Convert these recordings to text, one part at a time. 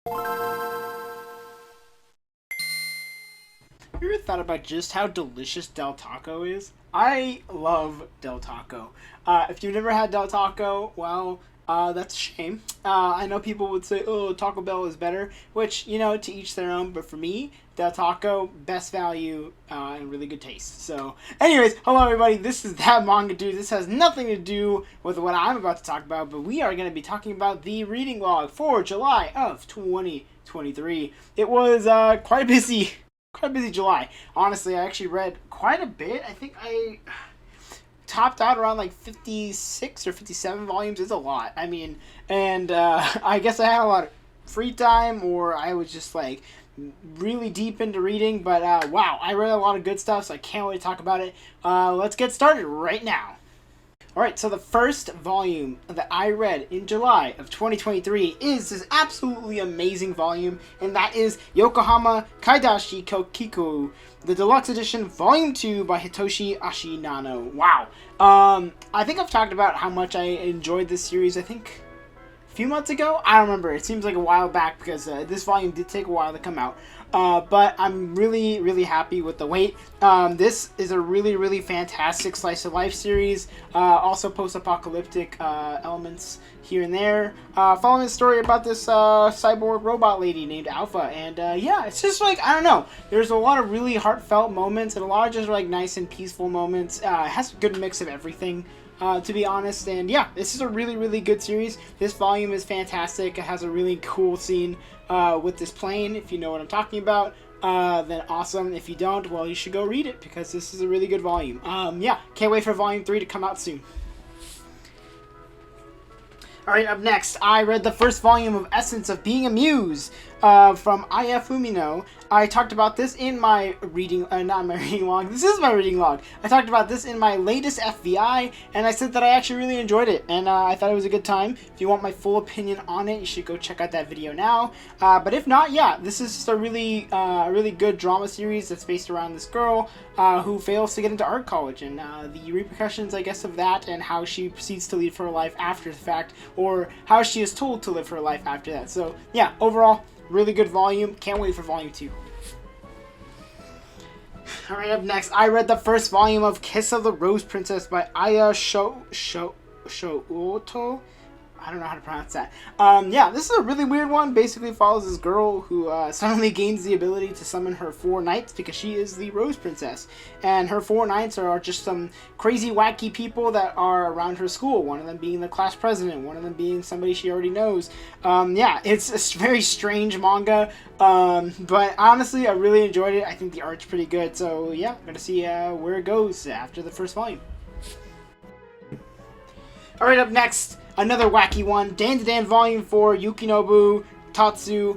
Have you ever thought about just how delicious Del Taco is? I love Del Taco. If you've never had Del Taco, well, that's a shame. I know people would say, oh, Taco Bell is better, which, to each their own, but for me, Del Taco, best value and really good taste. So, anyways, hello everybody, this is That Manga Dude. This has nothing to do with what I'm about to talk about, but we are going to be talking about the reading log for July of 2023. It was quite a busy July. Honestly, I actually read quite a bit. I think I topped out around like 56 or 57 volumes. It's a lot. I mean, and I guess I had a lot of free time, or I was just like really deep into reading. But wow, I read a lot of good stuff, so I can't wait to talk about it. Let's get started right now. Alright, so the first volume that I read in July of 2023 is this absolutely amazing volume, and that is Yokohama Kaidashi Kokiku, the deluxe edition, volume 2 by Hitoshi Ashinano. Wow. I think I've talked about how much I enjoyed this series, I think a few months ago? I don't remember. It seems like a while back because this volume did take a while to come out. But I'm really, really happy with the wait. This is a really, really fantastic slice of life series. Also post-apocalyptic elements here and there. Following the story about this cyborg robot lady named Alpha. And yeah, it's just like, I don't know. There's a lot of really heartfelt moments and a lot of just like nice and peaceful moments. It has a good mix of everything. To be honest, and yeah, this is a really, really good series. This volume is fantastic. It has a really cool scene with this plane. If you know what I'm talking about, then awesome. If you don't, well, you should go read it because this is a really good volume. Yeah, can't wait for volume 3 to come out soon. Alright, up next, I read the first volume of Essence of Being a Muse from Aya Fumino. I talked about this in my reading, not my reading log, this is my reading log. I talked about this in my latest FVI, and I said that I actually really enjoyed it, and I thought it was a good time. If you want my full opinion on it, you should go check out that video now. But if not, yeah, this is just a really good drama series that's based around this girl who fails to get into art college, and the repercussions, I guess, of that, and how she proceeds to live her life after the fact, or how she is told to live her life after that. So, yeah, overall, really good volume. Can't wait for volume 2. Alright, up next, I read the first volume of Kiss of the Rose Princess by Aya Shouto. I don't know how to pronounce that. Yeah, this is a really weird one. Basically follows this girl who suddenly gains the ability to summon her 4 knights because she is the Rose Princess. And her 4 knights are just some crazy, wacky people that are around her school. One of them being the class president, one of them being somebody she already knows. Yeah, it's a very strange manga. But honestly, I really enjoyed it. I think the art's pretty good. So yeah, I'm gonna see where it goes after the first volume. Alright, up next, another wacky one, Dan to Dan Volume 4, Yukinobu Tatsu.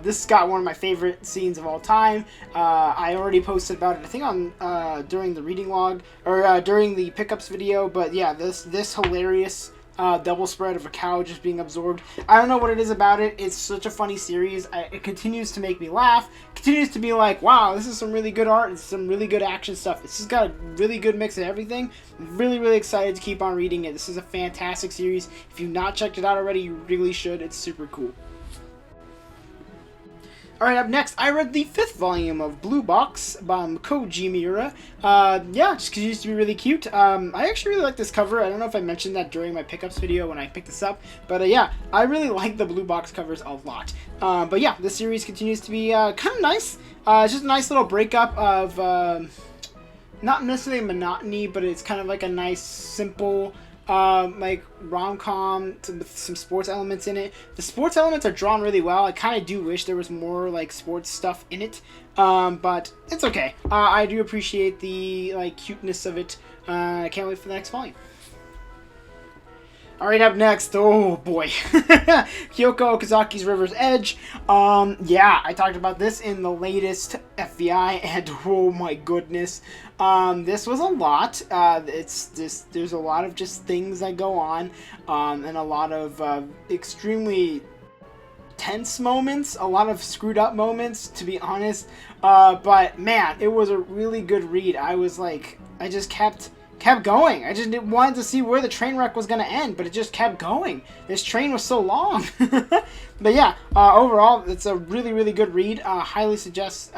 This got one of my favorite scenes of all time. I already posted about it, I think on during the reading log, or during the pickups video, but yeah, this hilarious double spread of a cow just being absorbed. I don't know what it is about it. It's such a funny series. It continues to make me laugh. Continues to be like, wow, this is some really good art and some really good action stuff. It's just got a really good mix of everything. I'm really, really excited to keep on reading it. This is a fantastic series. If you've not checked it out already, you really should. It's super cool. Alright, up next, I read the 5th volume of Blue Box by Koji Miura. Yeah, just continues to be really cute. I actually really like this cover. I don't know if I mentioned that during my pickups video when I picked this up, but yeah, I really like the Blue Box covers a lot. But yeah, this series continues to be kind of nice. It's just a nice little breakup of, not necessarily monotony, but it's kind of like a nice, simple, like rom-com with some sports elements in it. The sports elements are drawn really well. I kind of do wish there was more like sports stuff in it, but it's okay. I do appreciate the like cuteness of it. I can't wait for the next volume. Alright, up next, oh boy, Kyoko Okazaki's River's Edge. Yeah, I talked about this in the latest FVI, and oh my goodness, this was a lot. There's a lot of just things that go on, and a lot of extremely tense moments, a lot of screwed up moments, to be honest. But man, it was a really good read. I just kept kept going. I just wanted to see where the train wreck was going to end, but it just kept going. This train was so long. But yeah, overall, it's a really, really good read. Highly suggest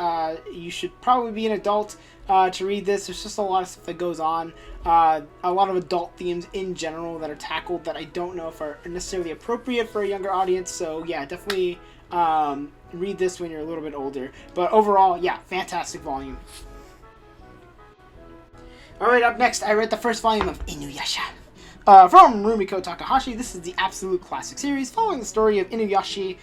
you should probably be an adult to read this. There's just a lot of stuff that goes on. A lot of adult themes in general that are tackled that I don't know if are necessarily appropriate for a younger audience. So yeah, definitely read this when you're a little bit older. But overall, yeah, fantastic volume. Alright, up next, I read the first volume of Inuyasha. From Rumiko Takahashi. This is the absolute classic series following the story of Inuyasha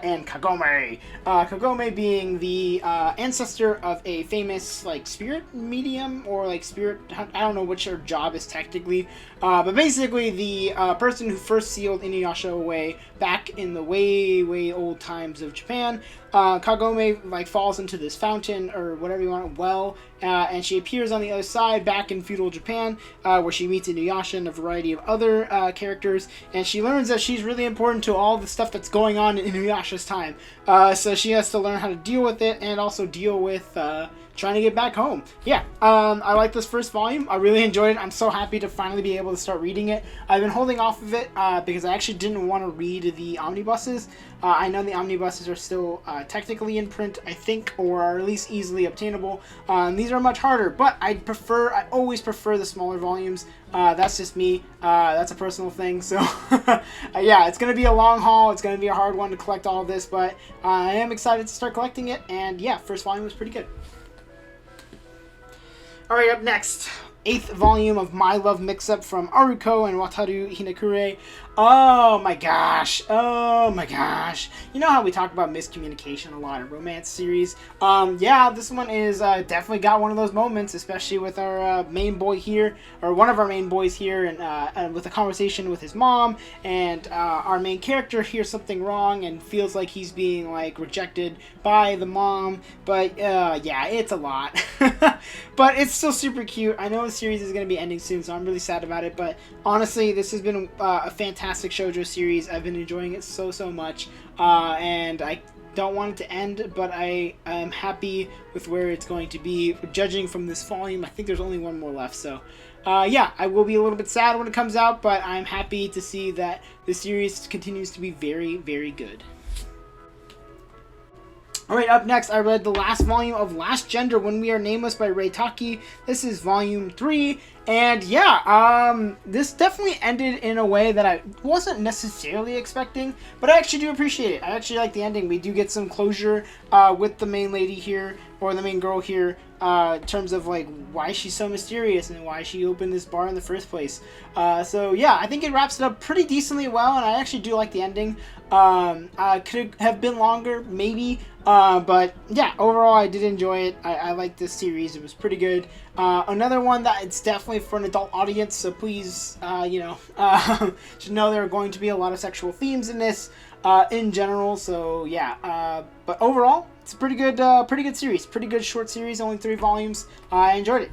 and Kagome. Kagome being the ancestor of a famous like spirit medium or like spirit. I don't know what her job is technically, but basically the person who first sealed Inuyasha away back in the way old times of Japan. Kagome like falls into this fountain or whatever you want, well, and she appears on the other side back in feudal Japan, where she meets Inuyasha and a variety of other characters, and she learns that she's really important to all the stuff that's going on in Inuyasha's time. So she has to learn how to deal with it and also deal with trying to get back home. Yeah, I like this first volume. I really enjoyed it. I'm so happy to finally be able to start reading it. I've been holding off of it because I actually didn't want to read the omnibuses. I know the omnibuses are still technically in print, I think, or are at least easily obtainable. These are much harder, but I always prefer the smaller volumes. That's just me. That's a personal thing. So yeah, it's going to be a long haul. It's going to be a hard one to collect all of this, but I am excited to start collecting it. And yeah, first volume was pretty good. Alright, up next, 8th volume of My Love Mix-Up from Aruko and Wataru Hinekure. Oh my gosh. You know how we talk about miscommunication a lot in romance series? Yeah, this one is definitely got one of those moments, especially with our main boy here, or one of our main boys here, and with a conversation with his mom, and our main character hears something wrong and feels like he's being like rejected by the mom, but yeah, it's a lot. But it's still super cute. I know the series is going to be ending soon, so I'm really sad about it, but honestly, this has been a fantastic shoujo series. I've been enjoying it so much, and I don't want it to end, but I am happy with where it's going to be. Judging from this volume, I think there's only one more left, so yeah, I will be a little bit sad when it comes out, but I'm happy to see that the series continues to be very, very good. Alright, up next, I read the last volume of Last Gender, When We Are Nameless by Rei Taki. This is volume 3, and yeah, this definitely ended in a way that I wasn't necessarily expecting, but I actually do appreciate it. I actually like the ending. We do get some closure with the main lady here, or the main girl here, in terms of like why she's so mysterious and why she opened this bar in the first place. So yeah, I think it wraps it up pretty decently well, and I actually do like the ending. Could have been longer, maybe, but yeah, overall I did enjoy it. I like this series. It was pretty good. Another one that it's definitely for an adult audience, so please, should know there are going to be a lot of sexual themes in this, in general, so yeah, but overall, it's a pretty good series, pretty good short series, only 3 volumes. I enjoyed it.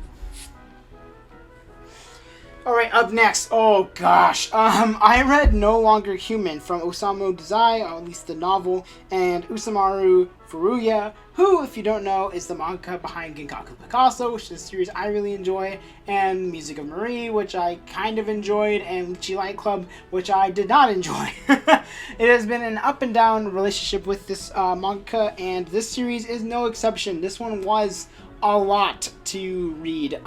Alright, up next, oh gosh, I read No Longer Human from Osamu Dazai, or at least the novel, and Usamaru Furuya, who, if you don't know, is the manga behind Genkaku Picasso, which is a series I really enjoy, and Music of Marie, which I kind of enjoyed, and Lichi Light Club, which I did not enjoy. It has been an up and down relationship with this manga, and this series is no exception. This one was a lot to read.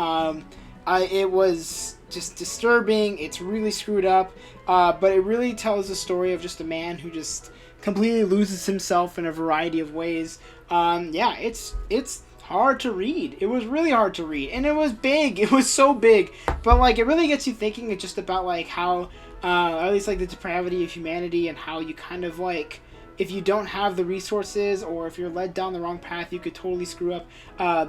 It was just disturbing. It's really screwed up, but it really tells the story of just a man who just completely loses himself in a variety of ways. Yeah, it's hard to read. It was really hard to read, and it was big. It was so big, but like it really gets you thinking. It's just about like how, at least like the depravity of humanity, and how you kind of like, if you don't have the resources, or if you're led down the wrong path, you could totally screw up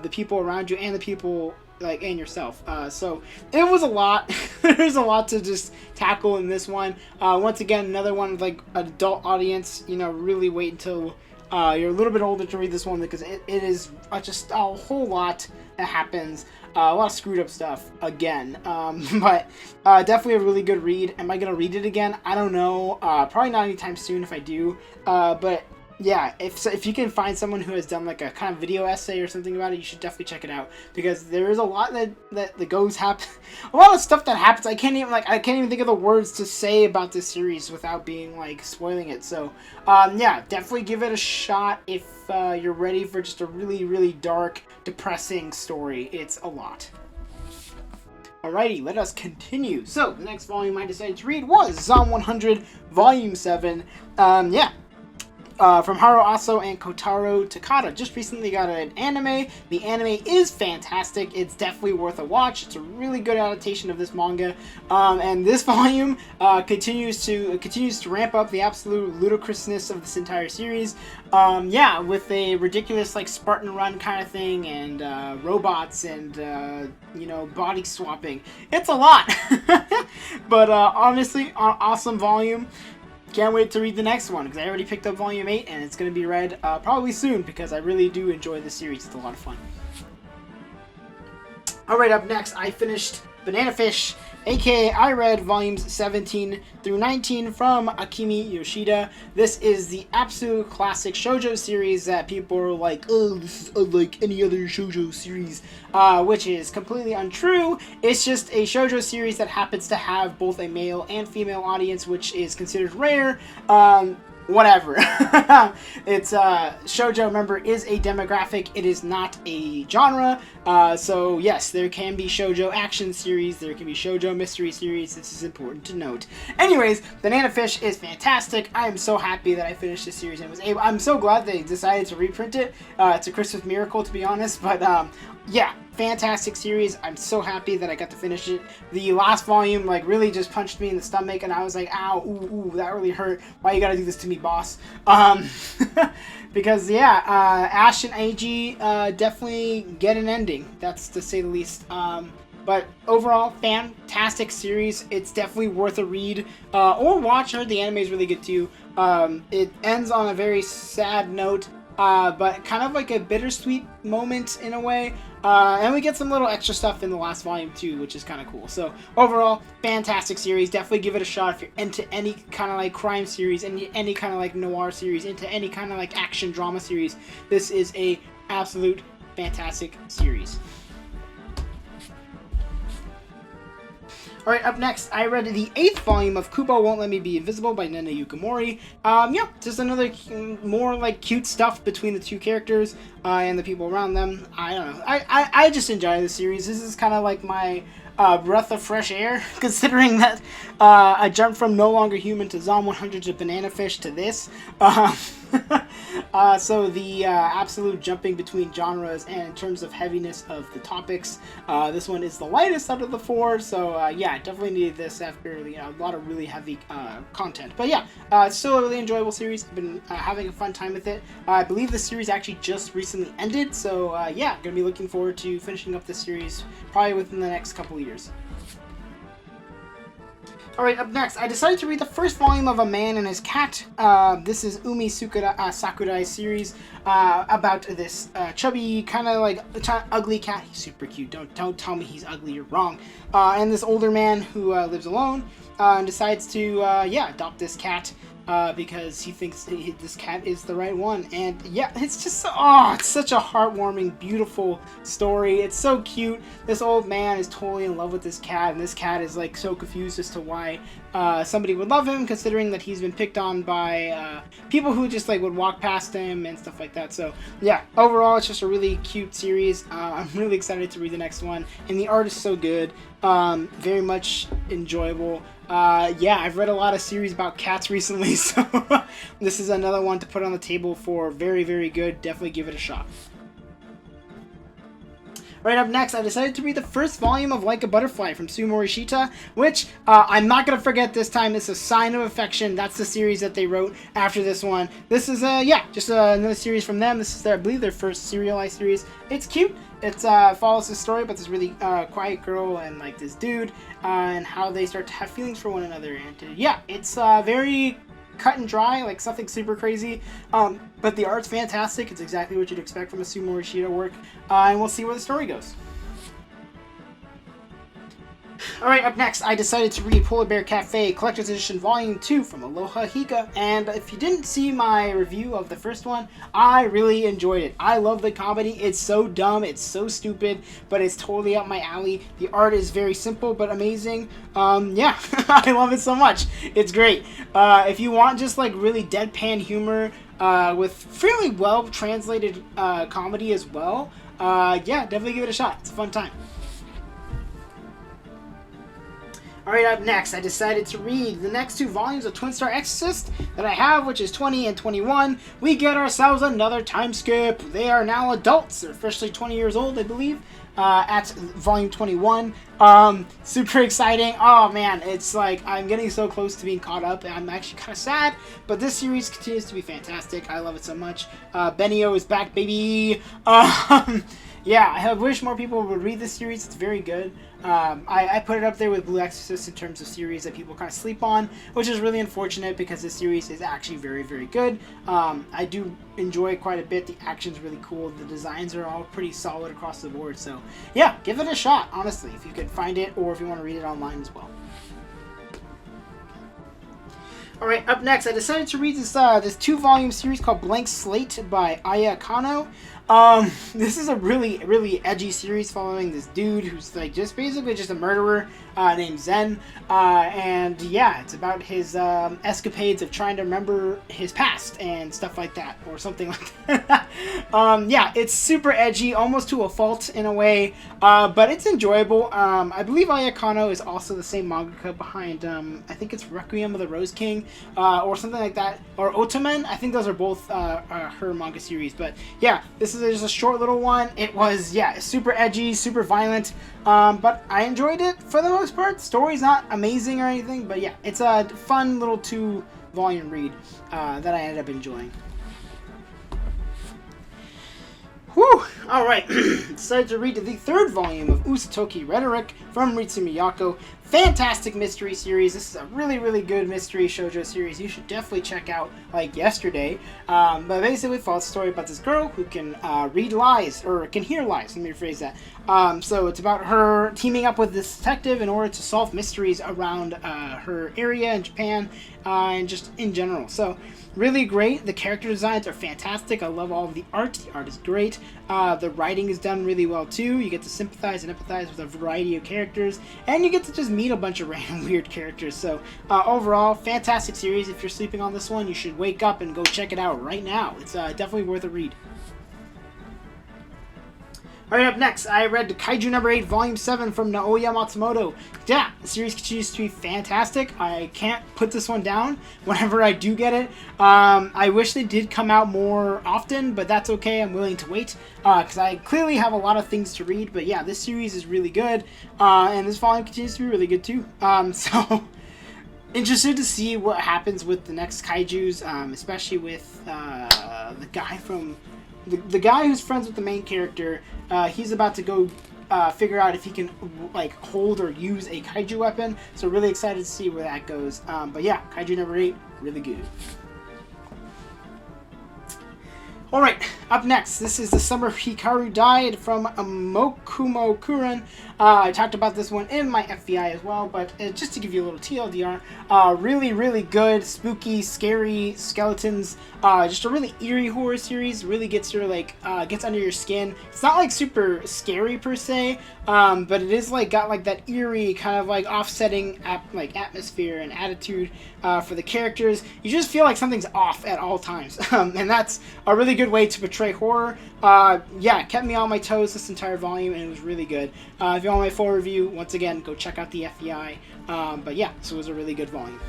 the people around you and the people like and yourself. So it was a lot. There's a lot to just tackle in this one. Once again, another one with like an adult audience. You know, really wait until you're a little bit older to read this one, because it is just a whole lot that happens. A lot of screwed up stuff again. But definitely a really good read. Am I gonna read it again? I don't know. Probably not anytime soon if I do. But yeah, if you can find someone who has done like a kind of video essay or something about it, you should definitely check it out, because there is a lot that goes happen, a lot of stuff that happens. I can't even think of the words to say about this series without being like spoiling it. So yeah, definitely give it a shot if you're ready for just a really dark, depressing story. It's a lot. Alrighty, let us continue. So the next volume I decided to read was Zom 100 Volume 7. Yeah. From Haro Aso and Kotaro Takada. Just recently got an anime. The anime is fantastic. It's definitely worth a watch. It's a really good adaptation of this manga. And this volume continues to ramp up the absolute ludicrousness of this entire series. Yeah, with a ridiculous like Spartan run kind of thing, and robots, and you know, body swapping. It's a lot. But honestly, awesome volume. Can't wait to read the next one, because I already picked up Volume 8, and it's going to be read probably soon, because I really do enjoy this series. It's a lot of fun. Alright, up next, I finished Banana Fish, aka I read Volumes 17 through 19 from Akemi Yoshida. This is the absolute classic shoujo series that people are like, oh, this is unlike any other shoujo series, which is completely untrue. It's just a shoujo series that happens to have both a male and female audience, which is considered rare. Whatever. It's shoujo, remember, is a demographic. It is not a genre. So yes, there can be shoujo action series, there can be shoujo mystery series. This is important to note. Anyways, Banana Fish is fantastic. I am so happy that I finished this series and was able. I'm so glad they decided to reprint it. It's a Christmas miracle, to be honest. But yeah, fantastic series. I'm so happy that I got to finish it. The last volume like really just punched me in the stomach, and I was like, ow, ooh, that really hurt. Why you gotta do this to me, boss? Because yeah, Ash and AG definitely get an ending. That's to say the least. But overall, fantastic series. It's definitely worth a read or watch. I heard the anime is really good too. It ends on a very sad note, but kind of like a bittersweet moment in a way. And we get some little extra stuff in the last volume too, which is kind of cool. So overall, fantastic series. Definitely give it a shot if you're into any kind of like crime series, any kind of like noir series, into any kind of like action drama series. This is a absolute fantastic series. Alright, up next, I read the 8th volume of Kubo Won't Let Me Be Invisible by Nana Yukamori. Yeah, just another more like cute stuff between the two characters and the people around them. I don't know. I just enjoy the series. This is kind of like my breath of fresh air, considering that I jumped from No Longer Human to Zom 100 to Banana Fish to this. So the absolute jumping between genres, and in terms of heaviness of the topics, this one is the lightest out of the four. So yeah, definitely needed this after a lot of really heavy content. But yeah, it's still a really enjoyable series. I've been having a fun time with it. I believe the series actually just recently ended. So yeah, gonna be looking forward to finishing up this series probably within the next couple of years. Alright, up next, I decided to read the first volume of A Man and His Cat. This is Umi Sakurai's series about this chubby, kind of like ugly cat. He's super cute. Don't tell me he's ugly. You're wrong. And this older man who lives alone and decides to adopt this cat. Because he thinks this cat is the right one. And yeah, it's just, it's such a heartwarming, beautiful story. It's so cute. This old man is totally in love with this cat, and this cat is like so confused as to why somebody would love him, considering that he's been picked on by people who just like would walk past him and stuff like that. So yeah, overall, it's just a really cute series. I'm really excited to read the next one, and the art is so good. Very much enjoyable. Yeah, I've read a lot of series about cats recently, so this is another one to put on the table for very, very good. Definitely give it a shot. Right, up next, I decided to read the first volume of Like a Butterfly from Sue Morishita, which I'm not going to forget this time. This is Sign of Affection. That's the series that they wrote after this one. This is, just another series from them. This is, I believe, their first serialized series. It's cute. It follows the story about this really quiet girl and like this dude and how they start to have feelings for one another. And yeah, it's very cut and dry, like something super crazy. But the art's fantastic. It's exactly what you'd expect from a Sue Morishita work. And we'll see where the story goes. Alright, up next, I decided to read Polar Bear Cafe Collector's Edition Volume 2 from Aloha Hika, and if you didn't see my review of the first one, I really enjoyed it. I love the comedy. It's so dumb, it's so stupid, but it's totally up my alley. The art is very simple but amazing. Yeah, I love it so much. It's great. If you want just like really deadpan humor with fairly well translated comedy as well, yeah, definitely give it a shot. It's a fun time. Alright, up next, I decided to read the next 2 volumes of Twin Star Exorcist that I have, which is 20 and 21. We get ourselves another time skip. They are now adults. They're officially 20 years old, I believe, at volume 21. Super exciting. Oh, man, it's like I'm getting so close to being caught up. I'm actually kind of sad, but this series continues to be fantastic. I love it so much. Benio is back, baby. Yeah, I wish more people would read this series. It's very good. I put it up there with Blue Exorcist in terms of series that people kind of sleep on, which is really unfortunate because this series is actually very, very good. I do enjoy it quite a bit. The action's really cool. The designs are all pretty solid across the board. So, yeah, give it a shot, honestly, if you can find it or if you want to read it online as well. Alright, up next, I decided to read this 2-volume series called Blank Slate by Aya Kano. This is a really, really edgy series following this dude who's like basically just a murderer named Zen. And yeah, it's about his escapades of trying to remember his past and stuff like that, or something like that. Yeah, it's super edgy, almost to a fault in a way, but it's enjoyable. I believe Aya Kano is also the same mangaka behind, I think it's Requiem of the Rose King, or something like that, or Otomen. I think those are both her manga series, but yeah, this is just a short little one. It was, yeah, super edgy, super violent, but I enjoyed it for the most part. The story's not amazing or anything, but yeah, it's a fun little 2-volume read that I ended up enjoying. Whew! Alright, decided to read the 3rd volume of Usatoki Rhetoric from Ritsu Miyako. Fantastic mystery series. This is a really, really good mystery shoujo series you should definitely check out, like yesterday. But basically, follows a story about this girl who can read lies, or can hear lies, let me rephrase that. So it's about her teaming up with this detective in order to solve mysteries around her area in Japan, and just in general. So, really great. The character designs are fantastic. I love all of the art. The art is great. The writing is done really well too. You get to sympathize and empathize with a variety of characters, and you get to just meet a bunch of random weird characters. So overall, fantastic series. If you're sleeping on this one, you should wake up and go check it out right now. It's definitely worth a read. Alright, up next, I read Kaiju number 8, volume 7 from Naoya Matsumoto. Yeah, the series continues to be fantastic. I can't put this one down whenever I do get it. I wish they did come out more often, but that's okay. I'm willing to wait, because I clearly have a lot of things to read. But yeah, this series is really good, and this volume continues to be really good too. So, interested to see what happens with the next Kaijus, especially with the guy from... The guy who's friends with the main character. He's about to go figure out if he can like hold or use a kaiju weapon. So really excited to see where that goes. But yeah, Kaiju number 8, really good. Alright, up next, this is The Summer Hikaru Died from Mokumo Kuren. I talked about this one in my FBI as well, but just to give you a little TLDR, really, really good, spooky, scary skeletons. Just a really eerie horror series. Really gets your gets under your skin. It's not like super scary per se, but it is like got like that eerie kind of like offsetting atmosphere and attitude for the characters. You just feel like something's off at all times, and that's a really good way to portray horror. Yeah, it kept me on my toes this entire volume, and it was really good. If you want my full review, once again, go check out the FEI. But yeah, so it was a really good volume.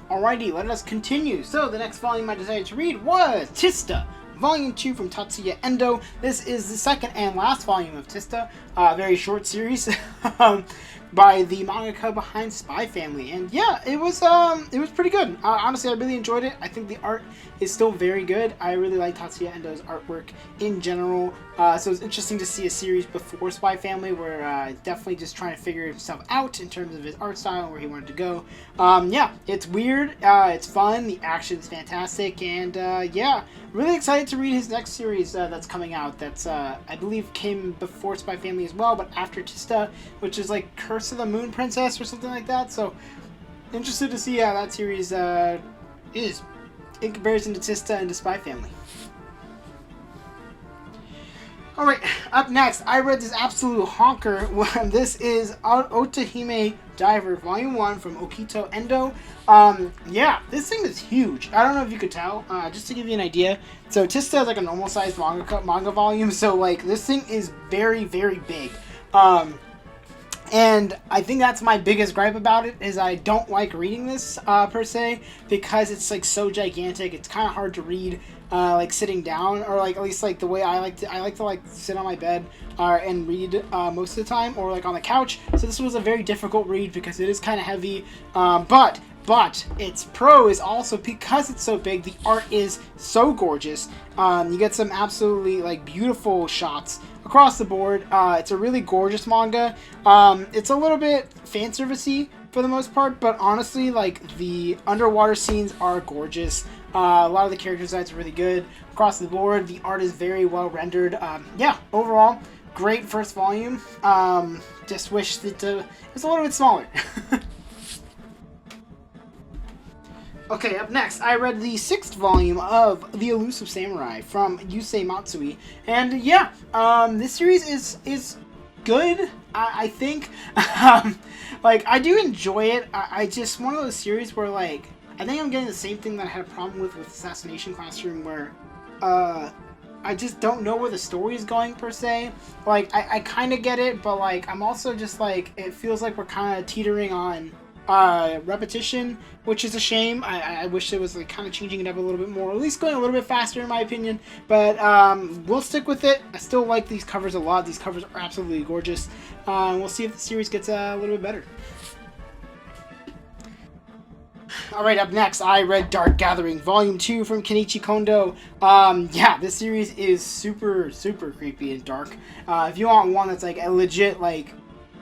Alrighty, let us continue. So the next volume I decided to read was Tista, Volume 2 from Tatsuya Endo. This is the second and last volume of Tista. Very short series by the mangaka behind Spy Family. And yeah, it was pretty good. Honestly, I really enjoyed it. I think the art is still very good. I really like Tatsuya Endo's artwork in general. So it's interesting to see a series before Spy Family where definitely just trying to figure himself out in terms of his art style and where he wanted to go. Yeah, it's weird. It's fun. The action's fantastic. And yeah, really excited to read his next series that's coming out. That's, I believe, came before Spy Family as well, but after Tista, which is like Curse of the Moon Princess or something like that. So interested to see how that series is in comparison to Tista and the Spy Family. Alright, up next, I read this absolute honker. This is Otahime Diver, Volume 1 from Okito Endo. Yeah, this thing is huge. I don't know if you could tell, just to give you an idea. So Tista is like a normal sized manga volume, so like this thing is very, very big. And I think that's my biggest gripe about it, is I don't like reading this, per se, because it's like so gigantic. It's kind of hard to read, like sitting down, or like at least like the way I like to like sit on my bed, and read, most of the time, or like on the couch. So this was a very difficult read because it is kind of heavy, but its pro is also, because it's so big, the art is so gorgeous. You get some absolutely like beautiful shots across the board. It's a really gorgeous manga. It's a little bit fan servicey for the most part, but honestly, like the underwater scenes are gorgeous. A lot of the character designs are really good across the board. The art is very well rendered. Yeah, overall, great first volume. Just wish that it was a little bit smaller. Okay, up next, I read the 6th volume of The Elusive Samurai from Yusei Matsui, and yeah, this series is good. I think, like, I do enjoy it. I just, one of those series where, like, I think I'm getting the same thing that I had a problem with Assassination Classroom, where, I just don't know where the story is going, per se. Like, I kind of get it, but, like, I'm also just, like, it feels like we're kind of teetering on repetition, which is a shame. I wish it was like kind of changing it up a little bit more, at least going a little bit faster in my opinion, but we'll stick with it. I still like these covers a lot. These covers are absolutely gorgeous. We'll see if the series gets a little bit better. Alright, up next, I read Dark Gathering, Volume 2 from Kenichi Kondo. Yeah, this series is super, super creepy and dark. If you want one that's like a legit, like,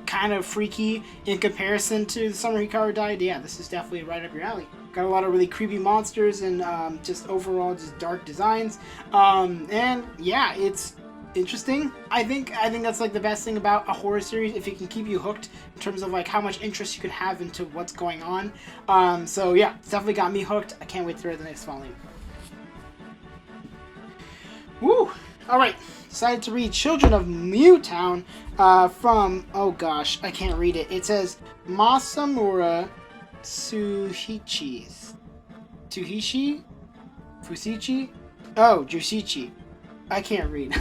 kind of freaky in comparison to the Summer Hikaru died, yeah, this is definitely right up your alley. Got a lot of really creepy monsters and just overall just dark designs, and yeah, it's interesting. I think that's like the best thing about a horror series, if it can keep you hooked in terms of like how much interest you can have into what's going on. So yeah, it's definitely got me hooked. I can't wait to read the next volume. Woo! Alright, decided to read Children of Mewtown from, oh gosh, I can't read it. It says Masamura Tsuhichi. Tsuhishi? Fusichi? Oh, Jushichi. I can't read.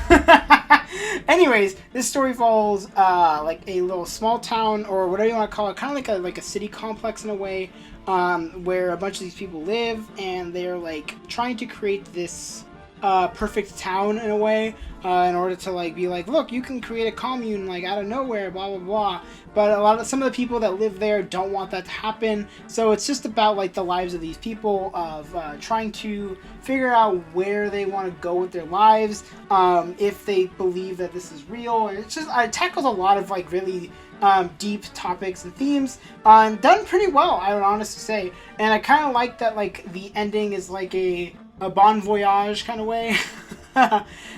Anyways, this story follows like a little small town, or whatever you want to call it, kind of like a city complex in a way, where a bunch of these people live, and they're like trying to create this perfect town in a way, in order to like be like, look, you can create a commune like out of nowhere, blah blah blah. But some of the people that live there don't want that to happen. So it's just about like the lives of these people, of trying to figure out where they want to go with their lives, if they believe that this is real. And it's just, it tackles a lot of like really deep topics and themes, done pretty well, I would honestly say. And I kind of like that like the ending is like a bon voyage kind of way.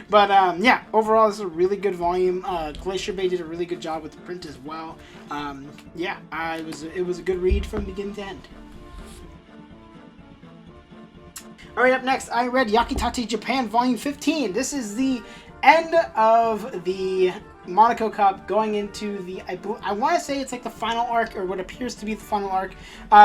But yeah, overall this is a really good volume. Glacier Bay did a really good job with the print as well. Yeah, it was a good read from beginning to end. Alright, up next, I read Yakitate Japan Volume 15. This is the end of the Monaco Cup, going into the, I want to say it's like the final arc, or what appears to be the final arc.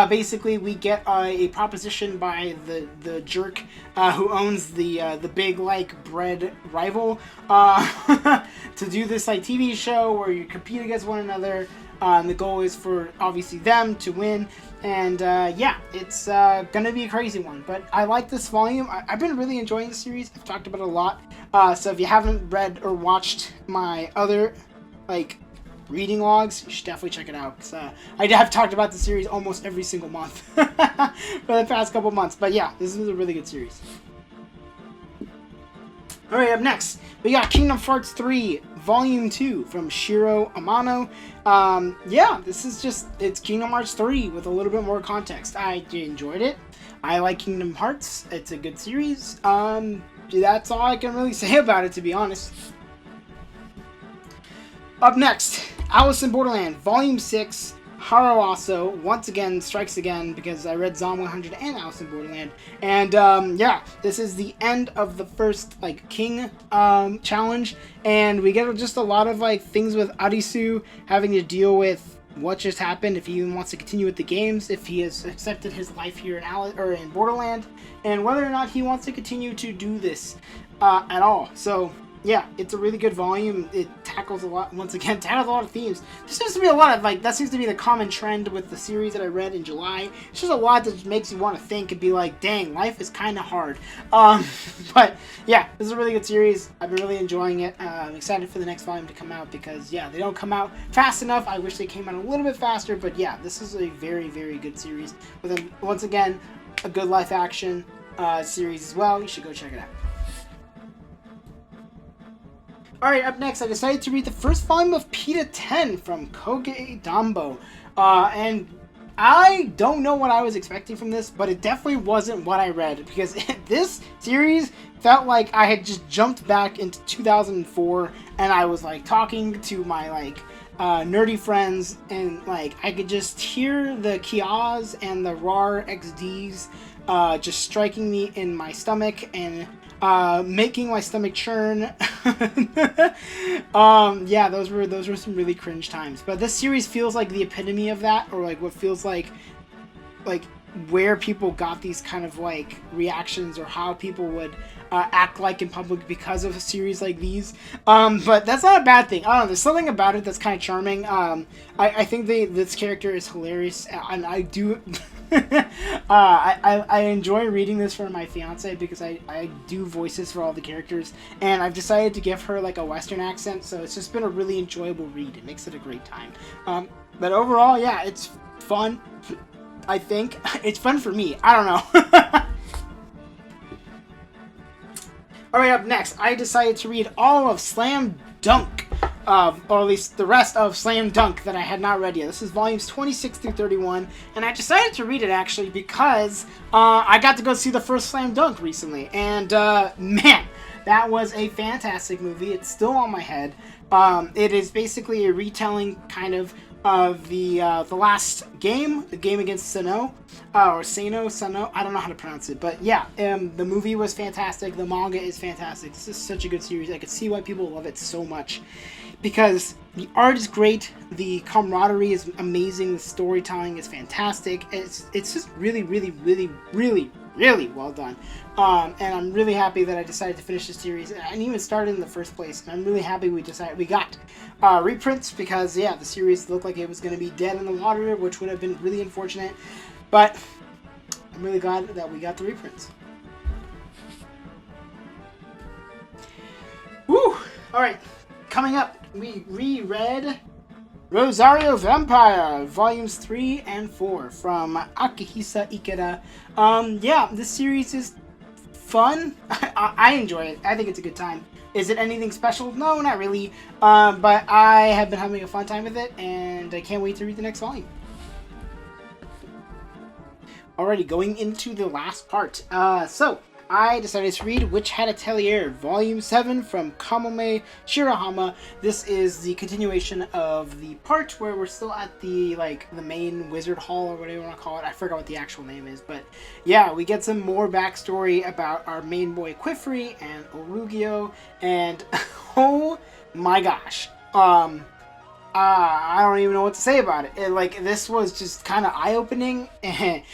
Basically, we get a proposition by the jerk who owns the big like bread rival, to do this like TV show where you compete against one another. And the goal is for obviously them to win, and yeah, it's gonna be a crazy one. But I like this volume. I've been really enjoying the series. I've talked about it a lot. So if you haven't read or watched my other like reading logs, you should definitely check it out. Cause I have talked about the series almost every single month for the past couple months. But yeah, this is a really good series. Alright, up next, we got Kingdom Hearts 3, Volume 2 from Shiro Amano. Yeah, this is just, it's Kingdom Hearts 3 with a little bit more context. I enjoyed it. I like Kingdom Hearts. It's a good series. That's all I can really say about it, to be honest. Up next, Alice in Borderland, Volume 6, Haruaso once again strikes again because I read Zom 100 and Alice in Borderland. And yeah, this is the end of the first like King challenge, and we get just a lot of like things with Arisu having to deal with what just happened, if he even wants to continue with the games, if he has accepted his life here in in Borderland, and whether or not he wants to continue to do this at all. So yeah, it's a really good volume. It tackles a lot, once again, tackles a lot of themes. There seems to be a lot of, like, that seems to be the common trend with the series that I read in July. It's just a lot that just makes you want to think and be like, dang, life is kind of hard. But, yeah, this is a really good series. I've been really enjoying it. I'm excited for the next volume to come out because, yeah, they don't come out fast enough. I wish they came out a little bit faster, but, yeah, this is a very, very good series. With, once again, a good live action series as well. You should go check it out. Alright, up next, I decided to read the first volume of Pita 10 from Koge Dambo. And I don't know what I was expecting from this, but it definitely wasn't what I read, because this series felt like I had just jumped back into 2004, and I was, like, talking to my, like, nerdy friends, and, like, I could just hear the Kias and the RAR XDs just striking me in my stomach, and making my stomach churn. Yeah, those were some really cringe times. But this series feels like the epitome of that, or like what feels like where people got these kind of like reactions, or how people would act like in public because of a series like these. But that's not a bad thing. I don't know, there's something about it that's kind of charming. I think this character is hilarious, and I do I enjoy reading this for my fiance because I do voices for all the characters, and I've decided to give her like a Western accent, so it's just been a really enjoyable read. It makes it a great time. But overall, yeah, it's fun. I think it's fun for me. I don't know. Alright, up next, I decided to read all of Slam Dunk, or at least the rest of Slam Dunk that I had not read yet. This is volumes 26 through 31, and I decided to read it actually because I got to go see the first Slam Dunk recently, and man, that was a fantastic movie. It's still on my head. It is basically a retelling kind of the last game, the game against Sano, or Sano, I don't know how to pronounce it, but yeah, the movie was fantastic, the manga is fantastic. This is such a good series. I can see why people love it so much, because the art is great, the camaraderie is amazing, the storytelling is fantastic, it's just really, really, really, really, really well done. And I'm really happy that I decided to finish the series, and I didn't even start it in the first place, and I'm really happy we got reprints, because yeah, the series looked like it was going to be dead in the water, which would have been really unfortunate, but I'm really glad that we got the reprints. Woo! Alright, coming up, we reread Rosario Vampire, volumes 3 and 4 from Akihisa Ikeda. Yeah, this series is fun. I enjoy it. I think it's a good time. Is it anything special? No, not really. But I have been having a fun time with it, and I can't wait to read the next volume. Alrighty, going into the last part. So, I decided to read Witch Hat Atelier, Volume 7 from Kamome Shirahama. This is the continuation of the part where we're still at the, like, the main wizard hall, or whatever you want to call it. I forgot what the actual name is, but yeah, we get some more backstory about our main boy Quifri and Orugio, and oh my gosh. I don't even know what to say about it. Like, this was just kind of eye-opening, and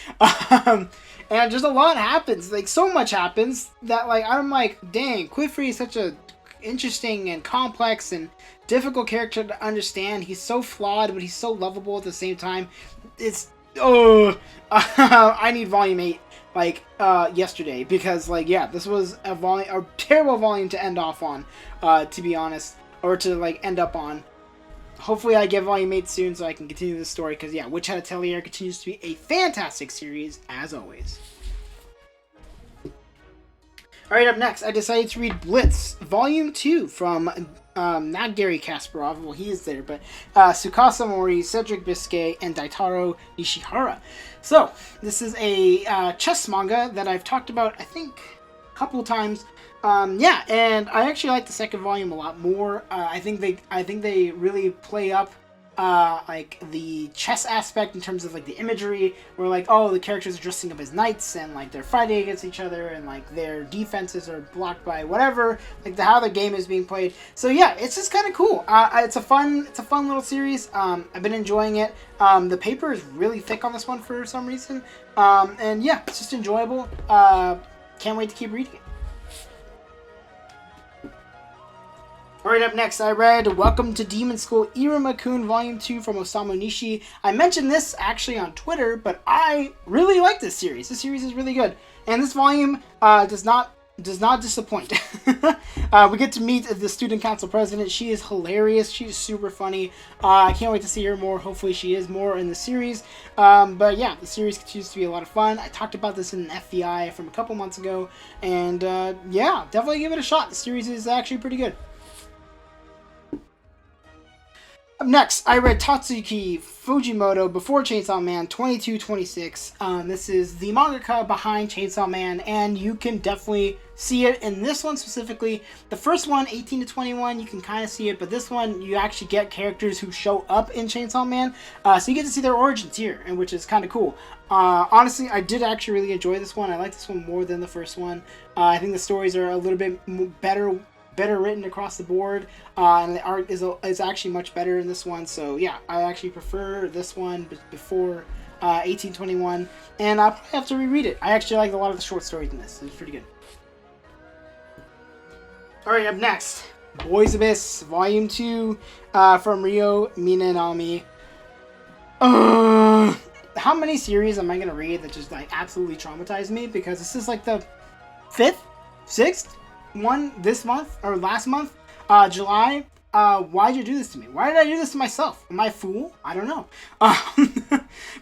just a lot happens. Like, so much happens that, like, I'm like, dang, Quifri is such a interesting and complex and difficult character to understand. He's so flawed, but he's so lovable at the same time. It's, I need volume 8, like, yesterday, because, like, yeah, this was a terrible volume to end off on, to be honest, or to, like, end up on. Hopefully I get volume 8 soon so I can continue the story, because yeah, Witch Hat Atelier continues to be a fantastic series, as always. Alright, up next, I decided to read Blitz, Volume 2 from, not Gary Kasparov, well, he is there, but Tsukasa Mori, Cedric Biscay, and Daitaro Nishihara. So, this is a chess manga that I've talked about, I think, a couple times. Yeah, and I actually like the second volume a lot more. I think they really play up like the chess aspect in terms of like the imagery, where like, oh, the characters are dressing up as knights and like they're fighting against each other and like their defenses are blocked by whatever, like how the game is being played. So yeah, it's just kind of cool. It's a fun little series. I've been enjoying it. The paper is really thick on this one for some reason, and yeah, it's just enjoyable. Can't wait to keep reading it. Alright, up next, I read Welcome to Demon School Iruma-kun Volume 2 from Osamu Nishi. I mentioned this actually on Twitter, but I really like this series. This series is really good. And this volume does not disappoint. We get to meet the student council president. She is hilarious. She's super funny. I can't wait to see her more. Hopefully she is more in the series. But yeah, the series continues to be a lot of fun. I talked about this in an FVI from a couple months ago. And yeah, definitely give it a shot. The series is actually pretty good. Up next, I read Tatsuki Fujimoto Before Chainsaw Man 2226. This is the mangaka behind Chainsaw Man, and you can definitely see it in this one specifically. The first one, 18 to 21, you can kind of see it, but this one, you actually get characters who show up in Chainsaw Man, so you get to see their origins here, and which is kind of cool. Honestly, I did actually really enjoy this one. I like this one more than the first one. I think the stories are a little bit better written across the board, and the art is actually much better in this one. So yeah, I actually prefer this one before 1821, and I'll probably have to reread it. I actually like a lot of the short stories in this. It's pretty good. Alright, up next, Boys Abyss Volume 2 from Ryo Minanami. How many series am I going to read that just like absolutely traumatize me? Because this is like the 5th, 6th one this month or last month, July. Why'd you do this to me? Why did I do this to myself? Am I a fool? I don't know.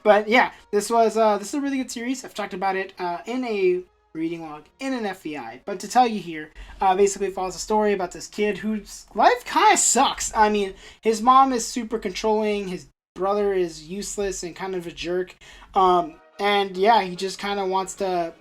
But yeah, this is a really good series. I've talked about it in a reading log in an FVI, but to tell you here, basically follows a story about this kid whose life kind of sucks. I mean, his mom is super controlling, his brother is useless and kind of a jerk, and yeah, he just kind of wants to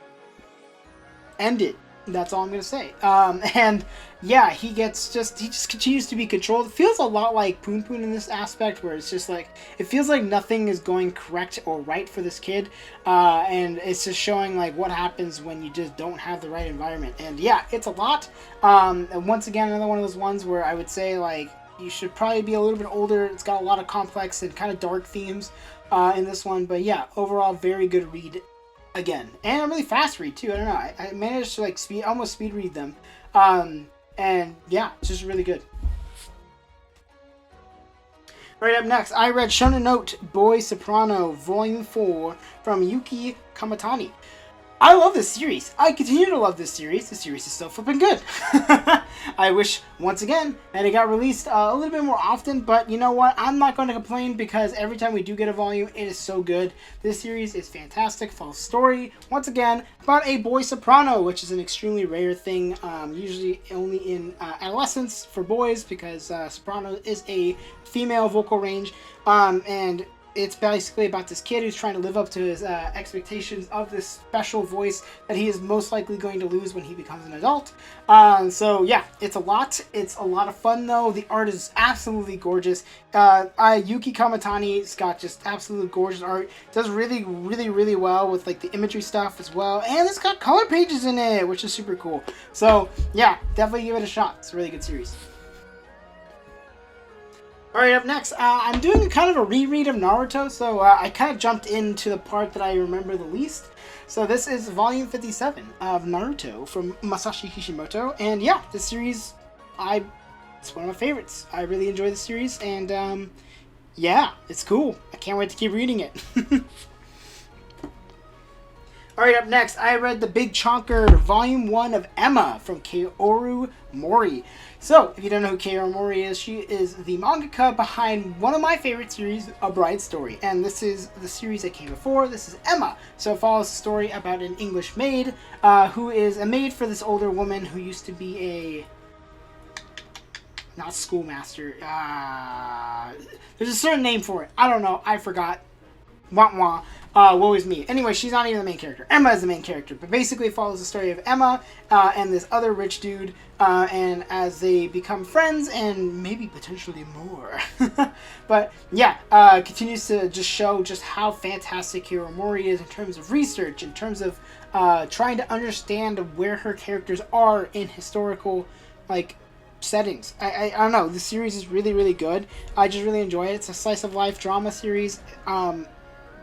end it. That's all I'm gonna say. And yeah, he just continues to be controlled. It feels a lot like Poon Poon in this aspect, where it's just like, it feels like nothing is going correct or right for this kid, and it's just showing like what happens when you just don't have the right environment. And yeah, it's a lot. And once again, another one of those ones where I would say like you should probably be a little bit older. It's got a lot of complex and kind of dark themes in this one, but yeah, overall very good read. Again, and a really fast read too. I don't know. I managed to like almost speed read them, and yeah, it's just really good. Right, up next, I read Shonen Note Boy Soprano Volume 4 from Yuki Kamatani. I love this series. I continue to love this series. The series is so flipping good. I wish, once again, that it got released a little bit more often, but you know what? I'm not going to complain because every time we do get a volume, it is so good. This series is fantastic. Follows story, once again, about a boy soprano, which is an extremely rare thing, usually only in adolescence for boys, because soprano is a female vocal range, and it's basically about this kid who's trying to live up to his expectations of this special voice that he is most likely going to lose when he becomes an adult. So yeah, it's a lot. It's a lot of fun though. The art is absolutely gorgeous. Yuki Kamatani's got just absolutely gorgeous art. Does really, really, really well with like the imagery stuff as well. And it's got color pages in it, which is super cool. So yeah, definitely give it a shot. It's a really good series. Alright, up next, I'm doing kind of a reread of Naruto, so I kind of jumped into the part that I remember the least. So this is Volume 57 of Naruto from Masashi Kishimoto, and yeah, this series, it's one of my favorites. I really enjoy the series, and yeah, it's cool. I can't wait to keep reading it. Alright, up next, I read The Big Chonker, Volume 1 of Emma from Kaoru Mori. So, if you don't know who Kaoru Mori is, she is the mangaka behind one of my favorite series, A Bride Story. And this is the series that came before. This is Emma. So it follows a story about an English maid who is a maid for this older woman who used to be a... not schoolmaster. There's a certain name for it. I don't know. I forgot. Wah wah. Woe is me. Anyway, she's not even the main character. Emma is the main character, but basically follows the story of Emma and this other rich dude, and as they become friends and maybe potentially more. But yeah, continues to just show just how fantastic Hiromori is in terms of research, in terms of trying to understand where her characters are in historical, like, settings. I don't know. The series is really, really good. I just really enjoy it. It's a slice of life drama series.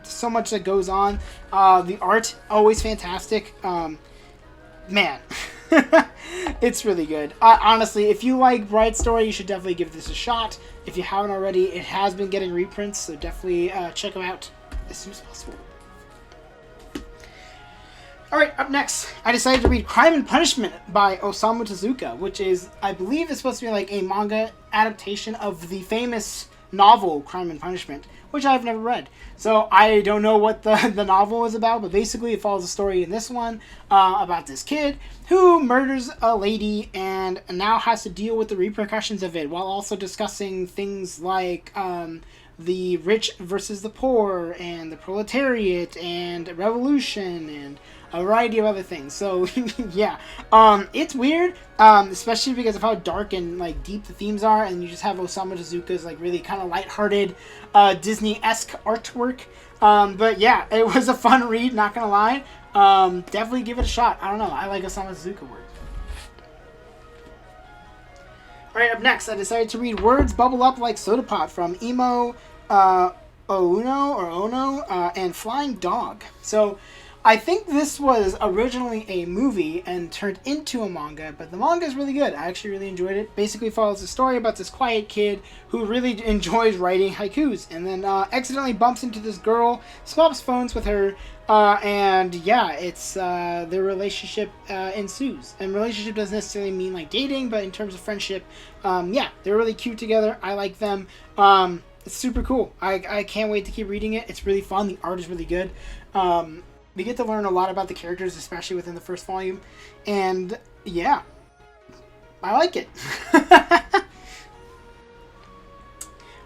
So much that goes on. The art, always fantastic. Man, it's really good. Honestly, if you like Bright Story, you should definitely give this a shot. If you haven't already, it has been getting reprints, so definitely check them out as soon as possible. Alright, up next, I decided to read Crime and Punishment by Osamu Tezuka, which is, I believe, is supposed to be like a manga adaptation of the famous novel Crime and Punishment, which I've never read. So I don't know what the novel is about, but basically it follows a story in this one about this kid who murders a lady and now has to deal with the repercussions of it, while also discussing things like the rich versus the poor and the proletariat and revolution and a variety of other things. So yeah, it's weird, especially because of how dark and like deep the themes are, and you just have Osamu Tezuka's like really kind of lighthearted Disney-esque artwork. But yeah, it was a fun read, not gonna lie. Definitely give it a shot. I don't know, I like Osamu Tezuka work. Alright, up next, I decided to read Words Bubble Up Like Soda Pop from Imo Ono and Flying Dog. So I think this was originally a movie and turned into a manga, but the manga is really good. I actually really enjoyed it. Basically follows a story about this quiet kid who really enjoys writing haikus, and then accidentally bumps into this girl, swaps phones with her, and yeah, it's their relationship ensues. And relationship doesn't necessarily mean like dating, but in terms of friendship, yeah, they're really cute together. I like them. It's super cool. I can't wait to keep reading it. It's really fun. The art is really good. We get to learn a lot about the characters, especially within the first volume. And yeah, I like it.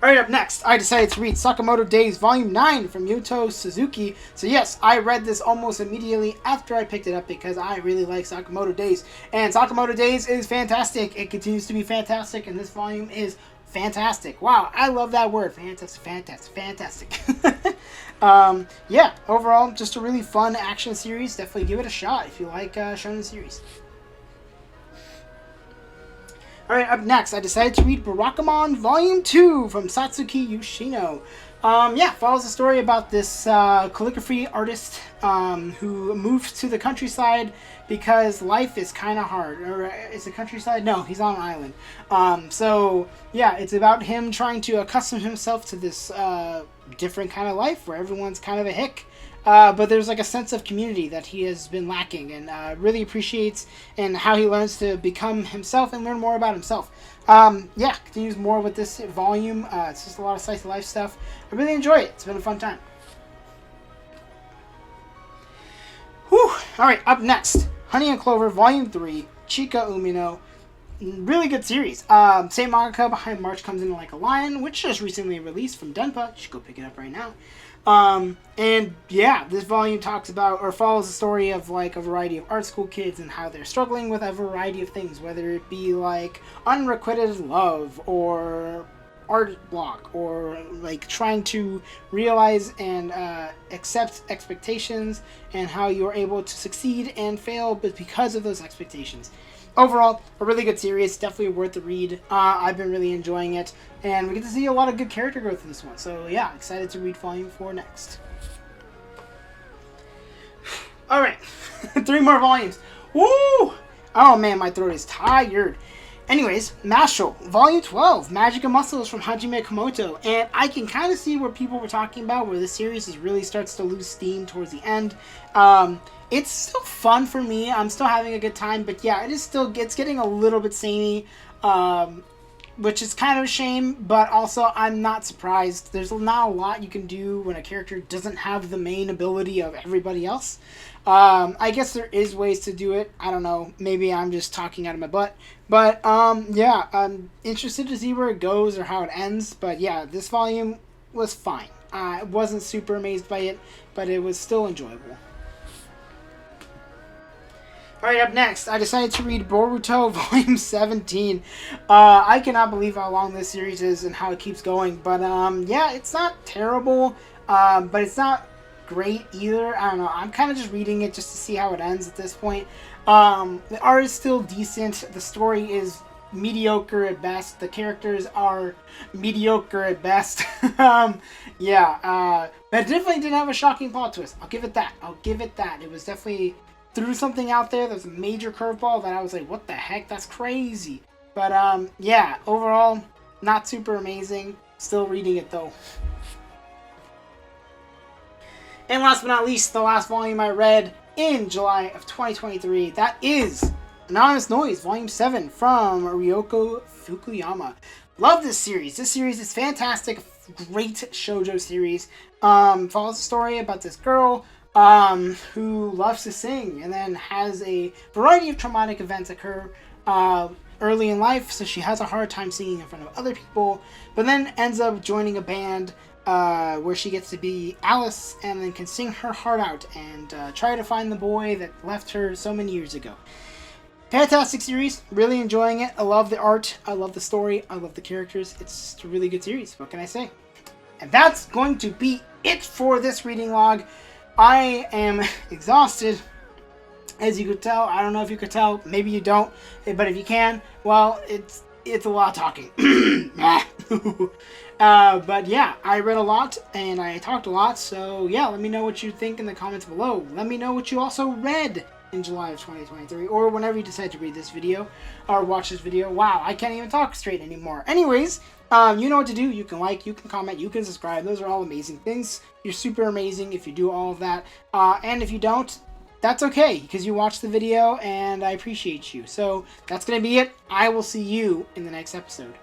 Alright, up next, I decided to read Sakamoto Days Volume 9 from Yuto Suzuki. So yes, I read this almost immediately after I picked it up because I really like Sakamoto Days. And Sakamoto Days is fantastic. It continues to be fantastic, and this volume is fantastic. Wow, I love that word. Fantastic. Yeah, overall, just a really fun action series. Definitely give it a shot if you like shonen series. Alright, up next, I decided to read Barakamon Volume 2 from Satsuki Yoshino. Yeah, follows a story about this calligraphy artist who moved to the countryside because life is kind of hard. Or is it countryside? No, he's on an island. So, yeah, it's about him trying to accustom himself to this different kind of life where everyone's kind of a hick. But there's like a sense of community that he has been lacking, and really appreciates, and how he learns to become himself and learn more about himself. Yeah, continues more with this volume. It's just a lot of slice of life stuff. I really enjoy it. It's been a fun time. Whew. Alright, up next, Honey and Clover Volume 3, Chika Umino. Really good series. Same mangaka behind March Comes In Like a Lion, which just recently released from Denpa. You should go pick it up right now. And yeah, this volume talks about, or follows the story of like a variety of art school kids and how they're struggling with a variety of things, whether it be like unrequited love or art block, or like trying to realize and accept expectations, and how you're able to succeed and fail but because of those expectations. Overall, a really good series, definitely worth the read. I've been really enjoying it, and we get to see a lot of good character growth in this one. So yeah, excited to read Volume 4 next. Alright, 3 more volumes. Woo! Oh man, my throat is tired. Anyways, Mashle, Volume 12, Magic and Muscles from Hajime Komoto. And I can kind of see where people were talking about, where the series really starts to lose steam towards the end. It's still fun for me. I'm still having a good time. But yeah, it's getting a little bit samey, which is kind of a shame. But also, I'm not surprised. There's not a lot you can do when a character doesn't have the main ability of everybody else. I guess there is ways to do it. I don't know. Maybe I'm just talking out of my butt. But yeah, I'm interested to see where it goes or how it ends. But yeah, this volume was fine. I wasn't super amazed by it, but it was still enjoyable. Alright, up next, I decided to read Boruto Volume 17. I cannot believe how long this series is and how it keeps going. But, yeah, it's not terrible, but it's not great either. I don't know. I'm kind of just reading it just to see how it ends at this point. The art is still decent. The story is mediocre at best. The characters are mediocre at best. Yeah, but it definitely didn't have a shocking plot twist. I'll give it that. It was definitely... threw something out there that was a major curveball that I was like, what the heck? That's crazy. But, yeah, overall, not super amazing. Still reading it, though. And last but not least, the last volume I read in July of 2023. That is Anonymous Noise, Volume 7 from Ryoko Fukuyama. Love this series. This series is fantastic. Great shoujo series. Follows the story about this girl who loves to sing and then has a variety of traumatic events occur early in life, so she has a hard time singing in front of other people, but then ends up joining a band where she gets to be Alice and then can sing her heart out and try to find the boy that left her so many years ago. Fantastic series. Really enjoying it. I love the art. I love the story. I love the characters. It's just a really good series. What can I say? And that's going to be it for this reading log. I am exhausted, as you could tell. I don't know if you could tell. Maybe you don't. But if you can, well, it's a lot of talking. But yeah, I read a lot and I talked a lot. So yeah, let me know what you think in the comments below. Let me know what you also read in July of 2023, or whenever you decide to read this video or watch this video. Wow, I can't even talk straight anymore. Anyways, you know what to do. You can like, you can comment, you can subscribe. Those are all amazing things. You're super amazing if you do all of that. And if you don't, that's okay, because you watched the video and I appreciate you. So that's going to be it. I will see you in the next episode.